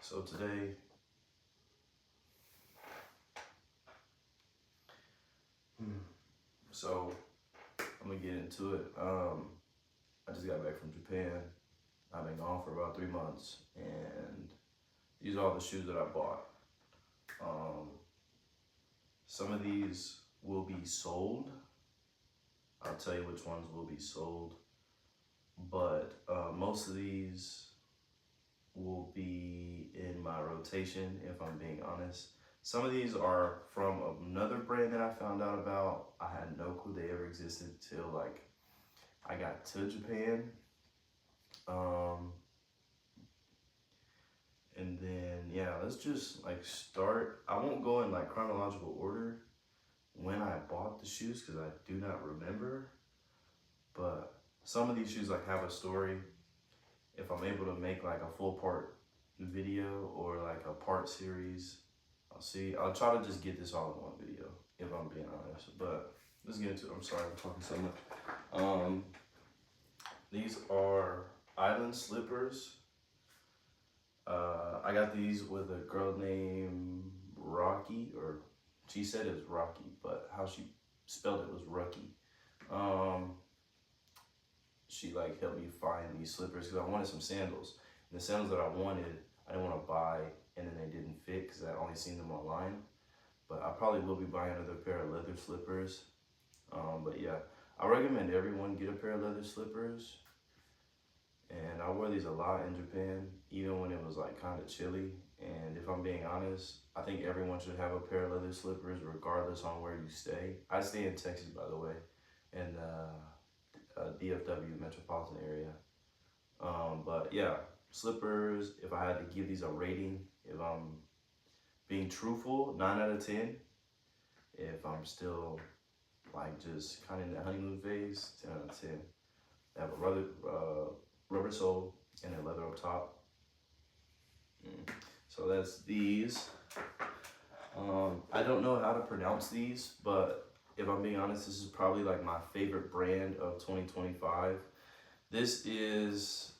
So today, so I'm gonna get into it. I just got back from Japan. I've been gone for about 3 months, and these are all the shoes that I bought. Um, some of these will be sold. I'll tell you which ones will be sold, but most of these will be in my rotation, if I'm being honest. Some of these are from another brand that I found out about. I had no clue they ever existed till like I got to Japan. Um, and then yeah, let's just like start. I won't go in like chronological order when I bought the shoes because I do not remember. But some of these shoes like have a story. If I'm able to make like a full part video or like a part series, I'll see. I'll try to just get this all in one video if I'm being honest. But let's get into it. I'm sorry I'm talking so much. These are Island slippers. I got these with a girl named Rocky, or she said it was Rocky, but how she spelled it was Rucky. She like helped me find these slippers because I wanted some sandals. And the sandals that I wanted, I didn't want to buy, and then they didn't fit because I only seen them online. But I probably will be buying another pair of leather slippers. But yeah, I recommend everyone get a pair of leather slippers. And I wore these a lot in Japan, even when it was like kind of chilly. And if I'm being honest, I think everyone should have a pair of leather slippers regardless on where you stay. I stay in Texas, by the way, in DFW metropolitan area. But yeah, slippers, if I had to give these a rating, if I'm being truthful, 9 out of 10. If I'm still like just kind of in the honeymoon phase, 10 out of 10. They have a rubber sole and a leather up top. So that's these. I don't know how to pronounce these, but if I'm being honest, this is probably like my favorite brand of 2025. This is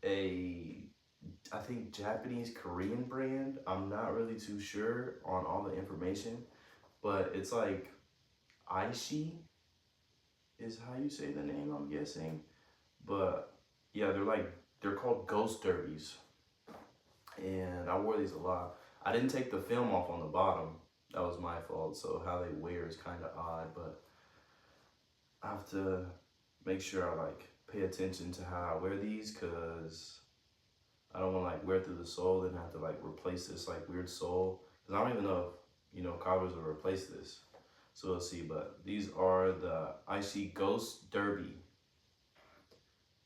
I think Japanese Korean brand. I'm not really too sure on all the information, but it's like Aishi is how you say the name, I'm guessing. But yeah, they're called Ghost Derbies. And I wore these a lot. I didn't take the film off on the bottom. That was my fault. So how they wear is kind of odd, but I have to make sure I like pay attention to how I wear these because I don't want to like wear through the sole and have to like replace this like weird sole. Because I don't even know if, Cowboys will replace this. So we'll see. But these are the Aishi Ghost Derby.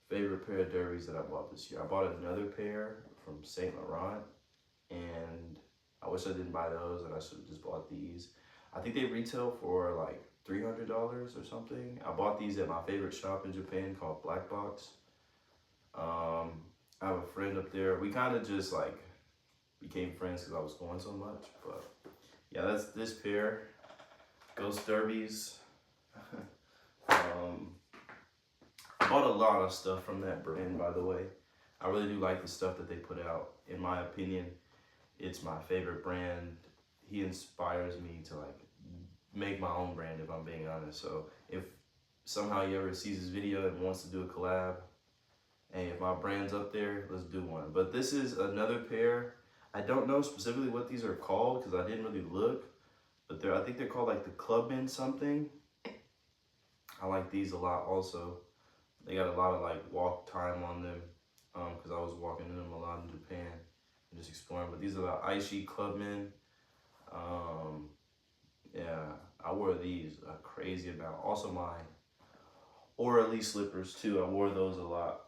Favorite pair of derbies that I bought this year. I bought another pair from Saint Laurent, and I wish I didn't buy those, and I should have just bought these. I think they retail for like $300 or something. I bought these at my favorite shop in Japan called Black Box. I have a friend up there. We kind of just like became friends because I was going so much. But yeah, that's this pair. Ghost Derbies. I bought a lot of stuff from that brand, by the way. I really do like the stuff that they put out. In my opinion, it's my favorite brand. He inspires me to like make my own brand, if I'm being honest. So if somehow he ever sees this video and wants to do a collab, hey, if my brand's up there, let's do one. But this is another pair. I don't know specifically what these are called because I didn't really look, but I think they're called like the Clubman something. I like these a lot also. They got a lot of like walk time on them because I was walking in them a lot in Japan and just exploring. But these are the Aishi Clubmen. Yeah, I wore these a crazy amount. Also my Oral-Lee slippers too. I wore those a lot.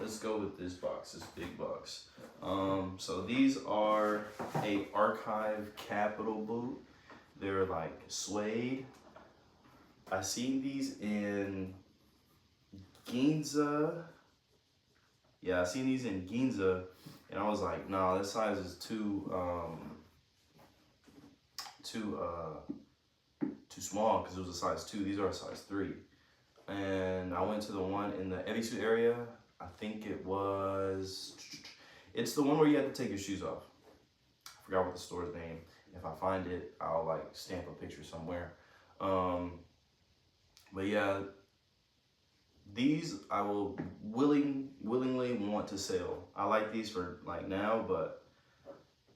Let's go with this box, this big box. So these are a Archive Capital boot. They're like suede. I seen these in Ginza. Yeah, I seen these in Ginza, and I was like, nah, this size is too small because it was a size 2. These are a size 3. And I went to the one in the Ebisu area. I think it was, it's the one where you have to take your shoes off. I forgot what the store's name. If I find it, I'll like stamp a picture somewhere. But yeah, these I will willingly want to sell. I like these for like now, but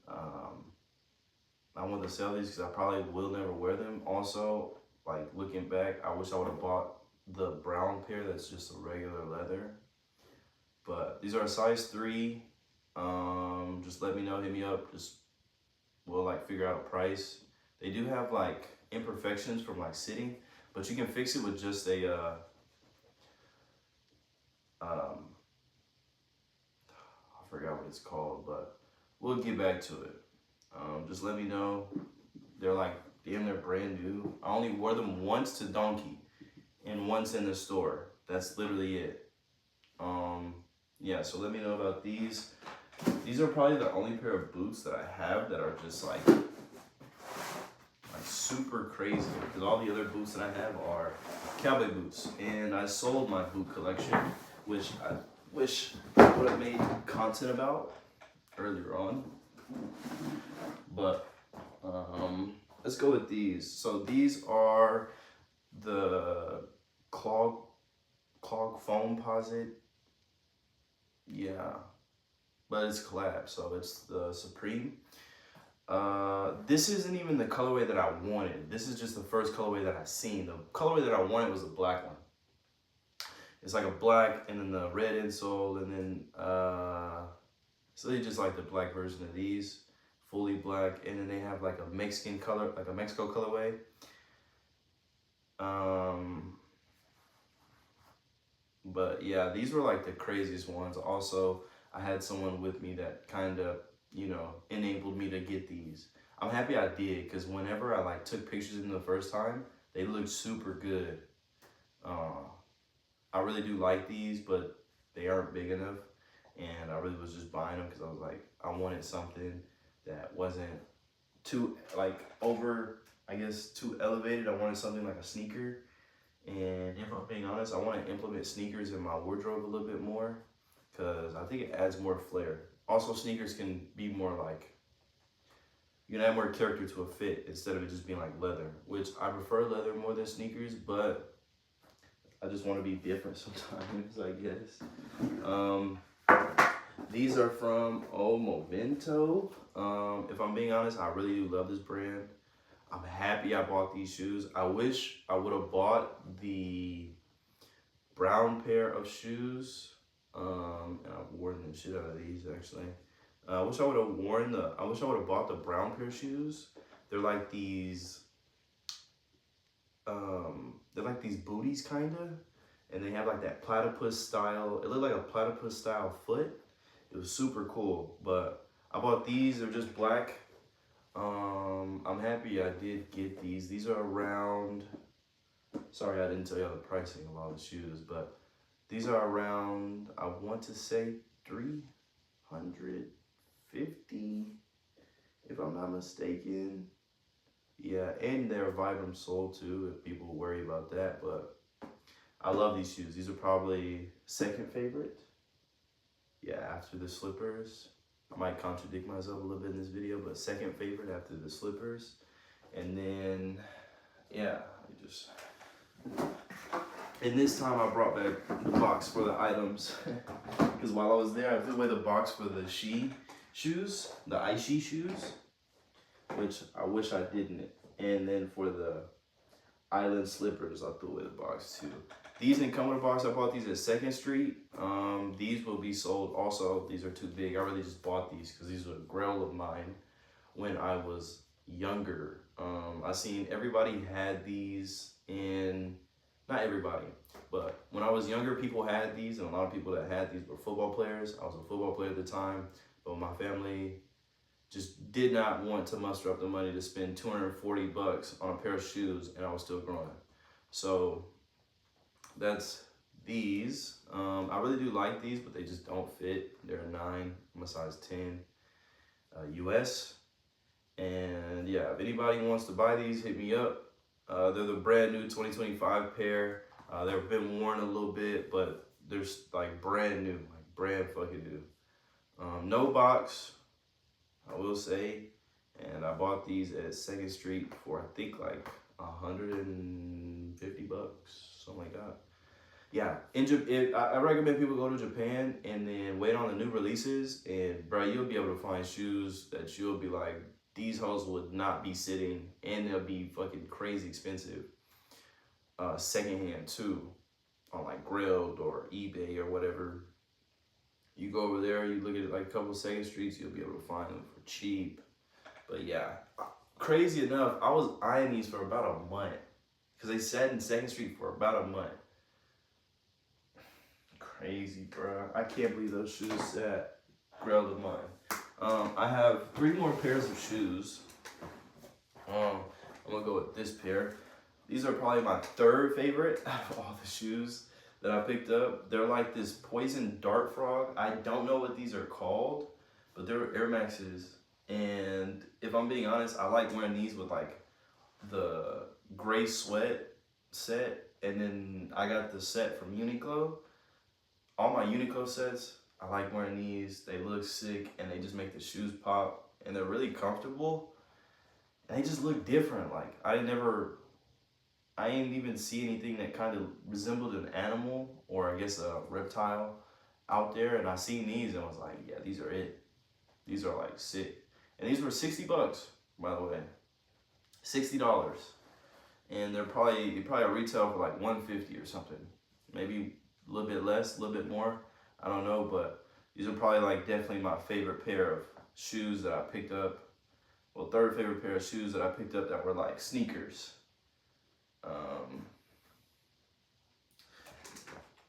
I want to sell these because I probably will never wear them. Also, like looking back, I wish I would have bought the brown pair that's just a regular leather. But these are a size 3. Just let me know, hit me up. Just we'll like figure out a price. They do have like imperfections from like sitting, but you can fix it with just a I forgot what it's called, but we'll get back to it. Just let me know. They're like damn, they're brand new. I only wore them once to Donkey and once in the store. That's literally it. Yeah, so let me know about these. These are probably the only pair of boots that I have that are just like super crazy, because all the other boots that I have are cowboy boots, and I sold my boot collection, which I wish I would have made content about earlier on. But let's go with these. So these are the clog Foamposite. Yeah, but it's collab, so it's the Supreme. This isn't even the colorway that I wanted. This is just the first colorway that I seen. The colorway that I wanted was the black one. It's like a black and then the red insole, and then so they just like the black version of these, fully black, and then they have like a Mexican color, like a Mexico colorway. But yeah, these were like the craziest ones. Also, I had someone with me that kind of, you know, enabled me to get these. I'm happy I did, because whenever I like took pictures of them the first time, they looked super good. I really do like these, but they aren't big enough, and I really was just buying them because I was like, I wanted something that wasn't too like over, I guess, too elevated. I wanted something like a sneaker. And if I'm being honest, I want to implement sneakers in my wardrobe a little bit more, because I think it adds more flair. Also, sneakers can be more like, you can add more character to a fit instead of it just being like leather, which I prefer leather more than sneakers, but I just want to be different sometimes, I guess. These are from Movento. If I'm being honest, I really do love this brand. I'm happy I bought these shoes. I wish I would have bought the brown pair of shoes. And I've worn the shit out of these actually. I wish I would have bought the brown pair of shoes. They're like these booties kinda, and they have like that platypus style. It looked like a platypus style foot. It was super cool, but I bought these. They're just black. I'm happy I did get these. These are around, sorry I didn't tell you the pricing of all the shoes, but these are around, I want to say $350, if I'm not mistaken. Yeah, and they're Vibram sole too, if people worry about that, but I love these shoes. These are probably second favorite. Yeah, after the slippers. I might contradict myself a little bit in this video, but second favorite after the slippers. And then, yeah, and this time I brought back the box for the items. Because while I was there, I threw away the box for the shoes, the Aishi shoes, which I wish I didn't. And then for the Island slippers, I threw away the box too. These didn't come with a box. I bought these at 2nd Street. These will be sold also. These are too big. I really just bought these because these were a grail of mine when I was younger. I seen everybody had these in, not everybody, but when I was younger, people had these, and a lot of people that had these were football players. I was a football player at the time, but my family just did not want to muster up the money to spend $240 on a pair of shoes, and I was still growing. So that's these. I really do like these, but they just don't fit. They're a 9. I'm a size 10 US. And yeah, if anybody wants to buy these, hit me up. They're the brand new 2025 pair. They've been worn a little bit, but They're like brand new, like brand fucking new. No box, I will say. And I bought these at 2nd Street for I think like $150, something like that. Yeah, I recommend people go to Japan and then wait on the new releases, and bro, you'll be able to find shoes that you'll be like, these hoes would not be sitting, and they'll be fucking crazy expensive. Secondhand too, on like Grailed or eBay or whatever. You go over there, you look at like a couple 2nd Streets, you'll be able to find them for cheap. But yeah, crazy enough, I was eyeing these for about a month because they sat in 2nd Street for about a month. Crazy, bro. I can't believe those shoes sat Grailed of mine. I have 3 more pairs of shoes. I'm gonna go with this pair. These are probably my 3rd favorite out of all the shoes that I picked up. They're like this poison dart frog. I don't know what these are called, but they're Air Maxes. And if I'm being honest, I like wearing these with like the gray sweat set. And then I got the set from Uniqlo. All my Uniqlo sets, I like wearing these. They look sick and they just make the shoes pop. And they're really comfortable. And they just look different. Like I didn't even see anything that kind of resembled an animal or I guess a reptile out there. And I seen these and I was like, yeah, these are it. These are like sick. And these were $60, by the way. $60. And they're probably retail for like $150 or something. Maybe a little bit less, a little bit more. I don't know, but these are probably like definitely my favorite pair of shoes that I picked up. Well, 3rd favorite pair of shoes that I picked up that were like sneakers.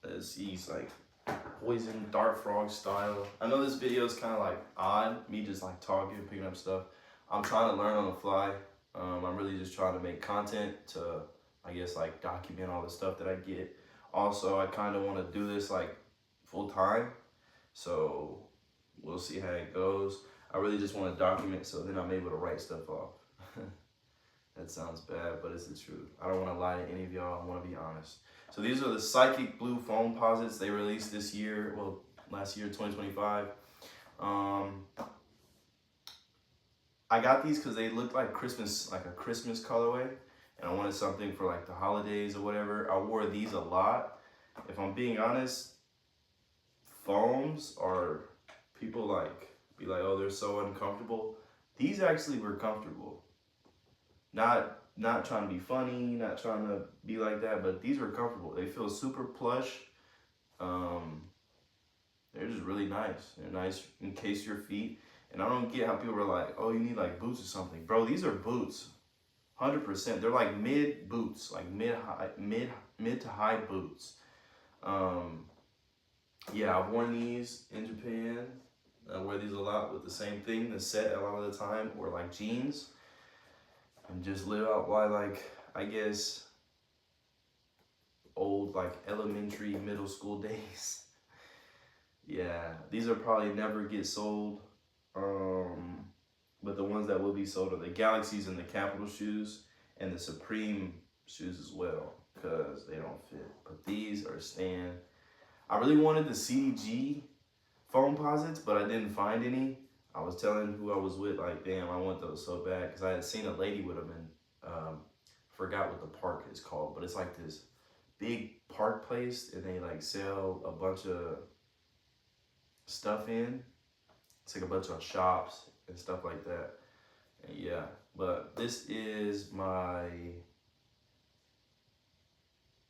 There's these like poison dart frog style. I know this video is kind of like odd, me just like talking, picking up stuff. I'm trying to learn on the fly. I'm really just trying to make content to, I guess, like document all the stuff that I get. Also, I kind of want to do this like full time, so we'll see how it goes. I really just want to document so then I'm able to write stuff off. That sounds bad, but it's the truth. I don't want to lie to any of y'all. I want to be honest. So these are the Psychic Blue Foamposites they released this year. Well, last year, 2025. I got these because they looked like Christmas, like a Christmas colorway. And I wanted something for like the holidays or whatever. I wore these a lot. If I'm being honest, foams are, people like, be like, oh, they're so uncomfortable. These actually were comfortable. Not trying to be funny, not trying to be like that, but these were comfortable. They feel super plush. They're just really nice. They're nice in case your feet. And I don't get how people are like, oh, you need like boots or something. Bro, these are boots. 100%. They're like mid boots, like mid to high boots. Yeah, I've worn these in Japan. I wear these a lot with the same thing, the set a lot of the time, or like jeans. And just live out by like, I guess, old like elementary, middle school days. Yeah, these will probably never get sold. But the ones that will be sold are the Galaxies and the Capital shoes and the Supreme shoes as well, because they don't fit. But these are staying. I really wanted the CDG Foamposites, but I didn't find any. I was telling who I was with, like, damn, I want those so bad, because I had seen a lady with them and forgot what the park is called, but it's like this big park place, and they like sell a bunch of stuff in. It's like a bunch of shops and stuff like that. And yeah, but this is my,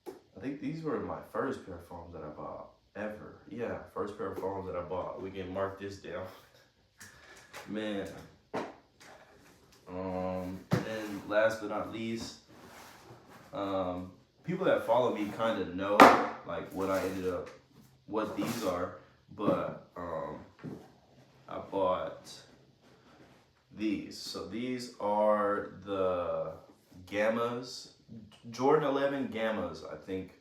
I think these were my first pair of foams that I bought ever. Yeah, first pair of foams that I bought. We can mark this down. Man. And last but not least, people that follow me kind of know like what I ended up, what these are, but I bought these. So these are the Gammas, Jordan 11 Gammas, I think.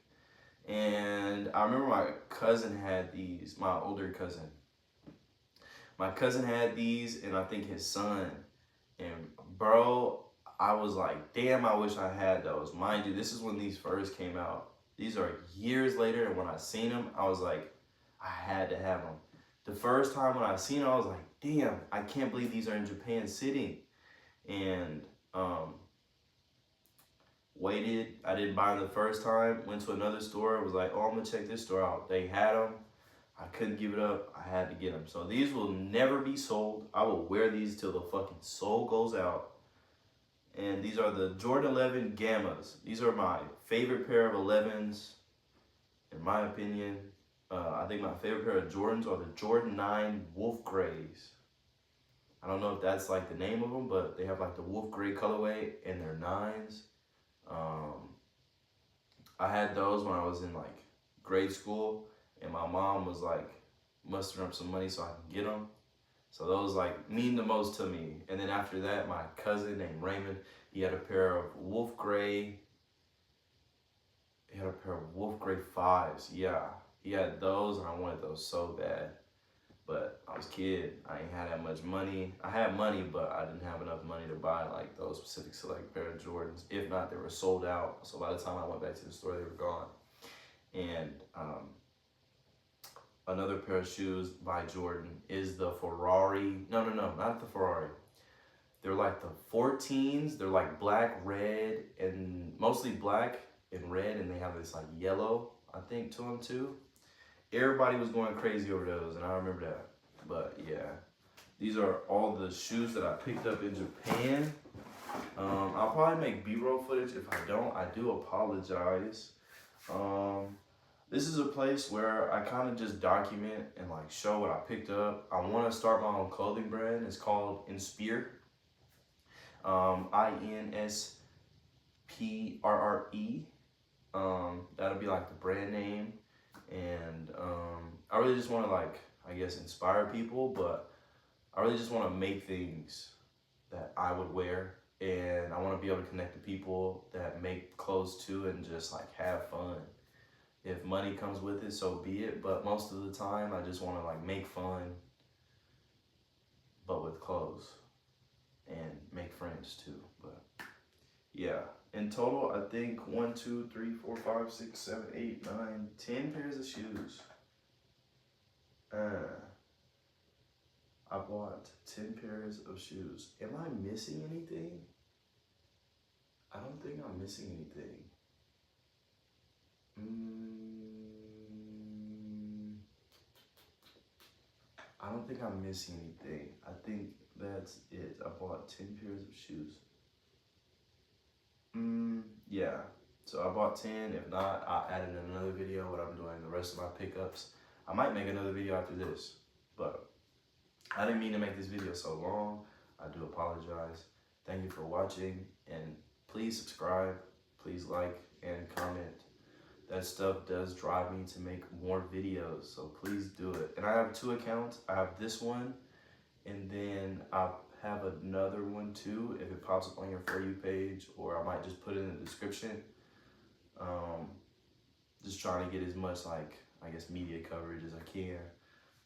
And I remember my cousin had these, my older cousin. My cousin had these, and I think his son. And bro, I was like, damn, I wish I had those. Mind you, this is when these first came out. These are years later, and when I seen them, I was like, I had to have them. The first time when I seen them, I was like, damn, I can't believe these are in Japan City. And waited. I didn't buy them the first time. Went to another store. Was like, oh, I'm gonna check this store out. They had them. I couldn't give it up. I had to get them. So these will never be sold. I will wear these till the fucking soul goes out. And these are the Jordan 11 Gammas. These are my favorite pair of 11s, in my opinion. I think my favorite pair of Jordans are the Jordan 9 Wolf Grays. I don't know if that's like the name of them, but they have like the Wolf Gray colorway and they're 9s. I had those when I was in like grade school, and my mom was like mustering up some money so I can get them. So those like mean the most to me. And then after that, my cousin named Raymond, he had a pair of Wolf Gray. He had a pair of Wolf Gray 5s. Yeah, he had those, and I wanted those so bad. But I was a kid. I ain't had that much money. I had money, but I didn't have enough money to buy like those specific select pair of Jordans. If not, they were sold out. So by the time I went back to the store, they were gone. And another pair of shoes by Jordan is the Ferrari. No, not the Ferrari. They're like the 14s. They're like black, red, and mostly black and red, and they have this like yellow, I think, to them too. Everybody was going crazy over those, and I remember that. But yeah, these are all the shoes that I picked up in Japan. I'll probably make B-roll footage. If I don't, I do apologize. This is a place where I kind of just document and like show what I picked up. I want to start my own clothing brand. It's called Inspire. INSPRRE. That'll be like the brand name. And I really just want to like, I guess, inspire people, but I really just want to make things that I would wear, and I want to be able to connect to people that make clothes too and just like have fun. If money comes with it, so be it, but most of the time I just want to like make fun, but with clothes, and make friends too. But yeah, in total, I think 1, 2, 3, 4, 5, 6, 7, 8, 9, 10 pairs of shoes. I bought 10 pairs of shoes. Am I missing anything? I don't think I'm missing anything. I don't think I'm missing anything. I think that's it. I bought 10 pairs of shoes. Yeah, so I bought 10. If not, I added another video what I'm doing the rest of my pickups. I might make another video after this, but I didn't mean to make this video so long. I do apologize. Thank you for watching, and please subscribe, please like and comment. That stuff does drive me to make more videos, so please do it. And I have 2 accounts. I have this one, and then I have another one too if it pops up on your For You page, or I might just put it in the description. Just trying to get as much like, I guess, media coverage as I can.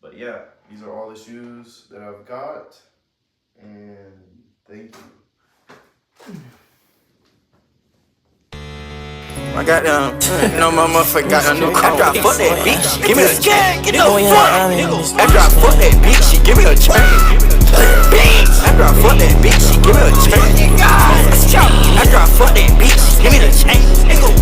But yeah, these are all the shoes that I've got, and thank you. I got no my motherfucker got a new car. After I fuck that bitch, give me a chain. Get the fuck. After I fuck that bitch, she give me a chain. Bitch. After I fuck that bitch, she give me a chain. After I fuck that bitch, give me the chain.